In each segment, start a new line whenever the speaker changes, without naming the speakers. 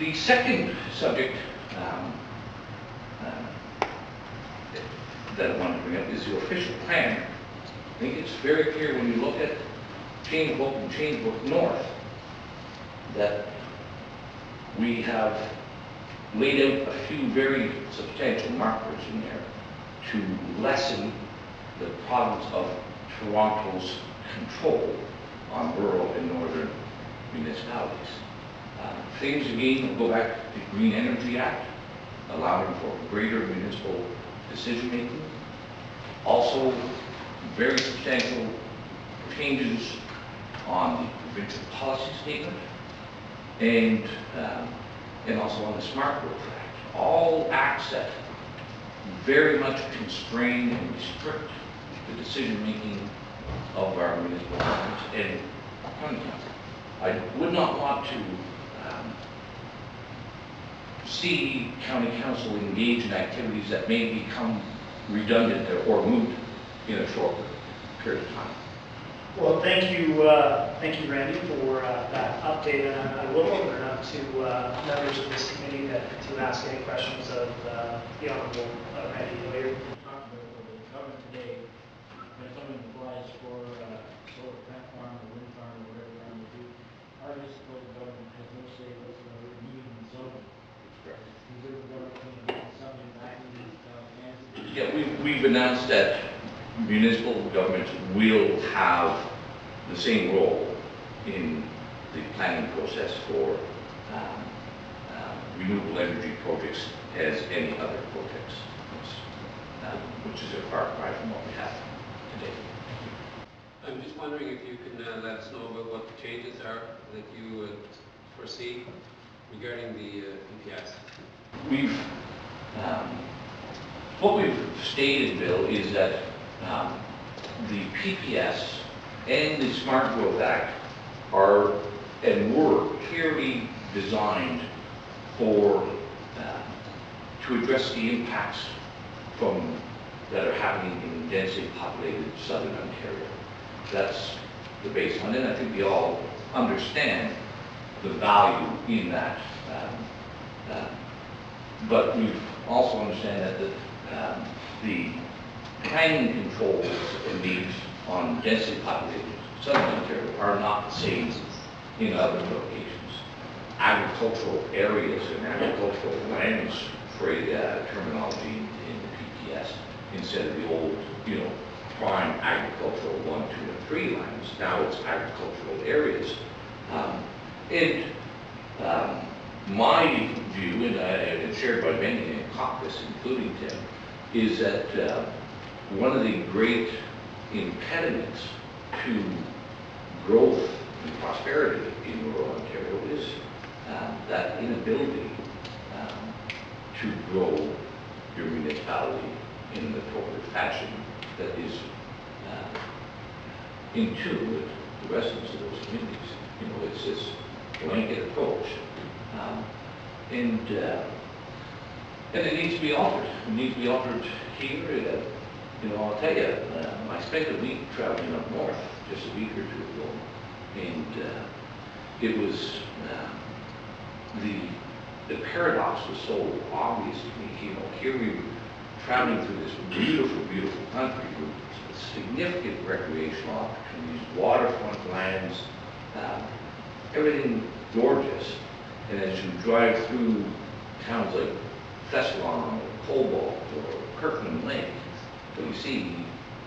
The second subject that I wanted to bring up is the official plan. I think it's very clear when you look at Change Book and Change Book North that we have laid out a few very substantial markers in there to lessen the province of Toronto's control on rural and northern municipalities. Things again go back to the Green Energy Act, allowing for greater municipal decision making. Also, very substantial changes on the provincial policy statement, and also on the Smart Growth Act. All acts that very much constrain and restrict the decision making of our municipal governments and county council. I would not want to see county council engage in activities that may become redundant or moot in a short period of time.
Well, thank you, Randy, for that update, and I will open it up to members of this committee to ask any questions of the Honourable Randy Hillier.
Talked about what the government today, when someone applies for solar plant farm or wind farm or whatever they want to do, our municipal government has no say whatsoever in even zoning. Is the government can do something back in these hands?
Yeah, we've announced that municipal governments will have the same role in the planning process for renewable energy projects as any other projects, which is a far cry from what we have today.
I'm just wondering if you can let us know about what the changes are that you would foresee regarding the PPS.
What we've stated, Bill, is that the PPS and the Smart Growth Act are and were clearly designed for to address the impacts that are happening in densely populated southern Ontario. That's the baseline, and I think we all understand the value in that. But we also understand that the planning controls and needs on densely populated southern Ontario are not the same in other locations. Agricultural areas and agricultural lands terminology in the PPS instead of the old, prime agricultural 1, 2, and 3 lands. Now it's agricultural areas. My view, and shared by many in caucus, including Tim, is that one of the great impediments to growth and prosperity in rural Ontario is that inability to grow your municipality in an appropriate fashion that is in tune with the residents of those communities. It's this blanket approach. And it needs to be altered. It needs to be altered here. I'll tell you, I spent a week traveling up north just a week or two ago, and it was the paradox was so obvious to me. Here we were traveling through this beautiful, beautiful country with significant recreational opportunities, waterfront lands, everything gorgeous. And as you drive through towns like Thessalon or Cobalt or Kirkland Lake, what you see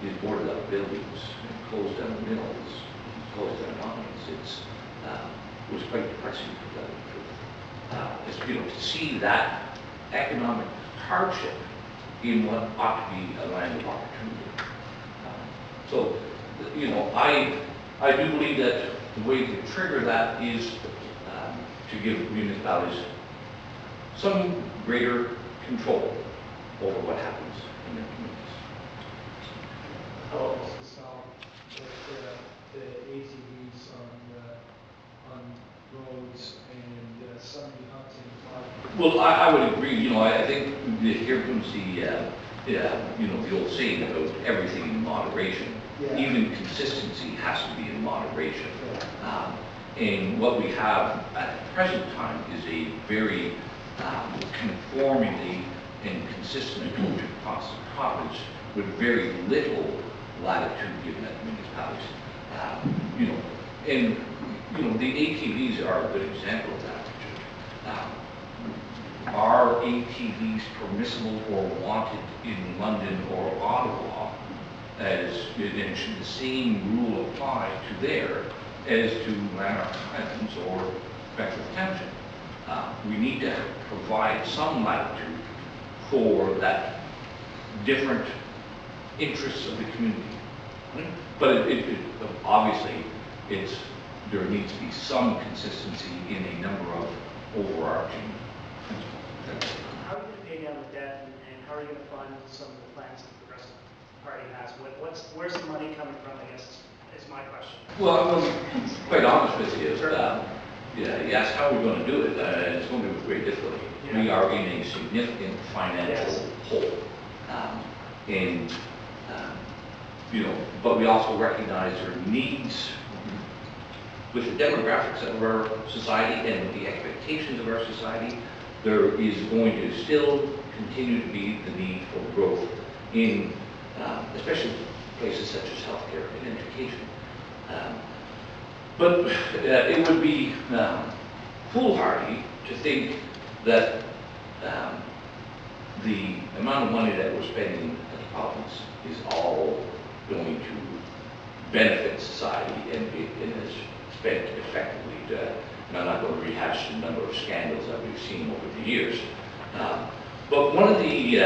is boarded up buildings, and closed down mills, closed down mines. It was quite depressing to tell you the truth. To see that economic hardship in what ought to be a land of opportunity. I do believe that the way to trigger that is to give municipalities some greater control over what happens in their communities.
How else to solve the ATVs on roads and somebody hunting?
Well, I would agree. I think here comes the old saying about everything in moderation.
Yeah.
Even consistency has to be in moderation. And what we have at the present time is a very conformingly and consistent approach across the province with very little latitude given at municipalities. You know, and you know, the ATVs are a good example of that. Are ATVs permissible or wanted in London or Ottawa, as and should the same rule apply to there as to Lanark County or Beckford Township? We need to provide some latitude for that different interests of the community. But obviously, there needs to be some consistency in a number of overarching principles.
How are you going to pay down the debt, and how are you going to fund some of the plans that the Progressive Party has? Where's the money coming from, I guess, is my question.
Well, I'm quite honest with you. Yeah, you asked how we're going to do it, and it's going to be with great difficulty. Yeah. We are in a significant financial hole. You know, but we also recognize there are needs with the demographics of our society and with the expectations of our society. There is going to still continue to be the need for growth in, especially places such as healthcare and education. But it would be foolhardy to think that the amount of money that we're spending at the province is all going to benefit society and is spent effectively. And I'm not going to rehash the number of scandals that we've seen over the years. But one of the,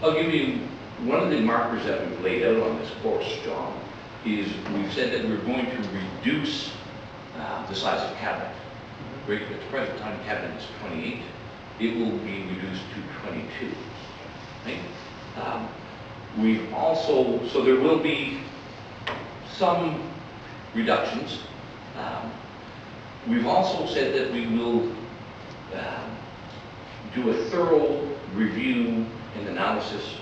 I'll give you one of the markers that we've laid out on this course, John, is we've said that we're going to reduce the size of cabinet. At the present time, cabinet is 28. It will be reduced to 22. Right? We've also, so there will be some reductions. We've also said that we will do a thorough review and analysis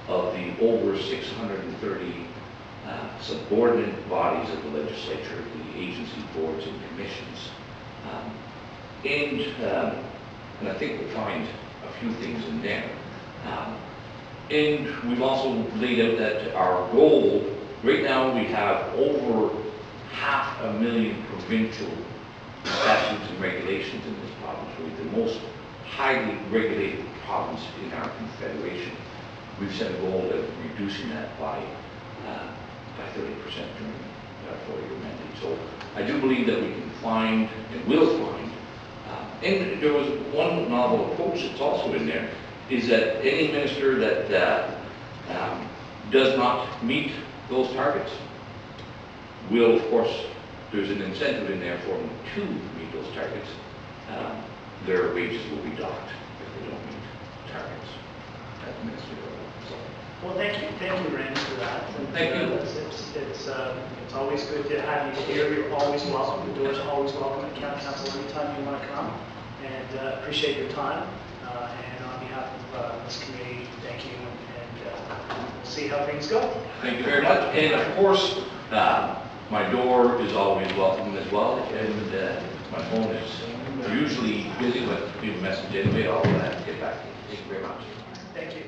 of the over 630 subordinate bodies of the legislature, the agency boards and commissions. And I think we'll find a few things in there. And we've also laid out that our goal, right now we have over 500,000 provincial statutes and regulations in this province. We're the most highly regulated province in our confederation. We've set a goal of reducing that by 30% during our 4-year mandate. So I do believe that we can find and will find. And there was one novel approach that's also in there, is that any minister that does not meet those targets will, of course, there's an incentive in there for them to meet those targets. Their wages will be docked if they don't meet targets at the ministerial level. So.
Well, thank you, Randy, for that. And,
thank you.
It's always good to have you here. You're always welcome. The doors are always welcome at County Council anytime you want to come. And appreciate your time. And on behalf of this committee, thank you. And we'll see how things go.
Thank you very much. And of course, my door is always welcome as well. And my phone is usually busy, but leave a message anyway. I'll get back to you. Thank you very much.
Thank you.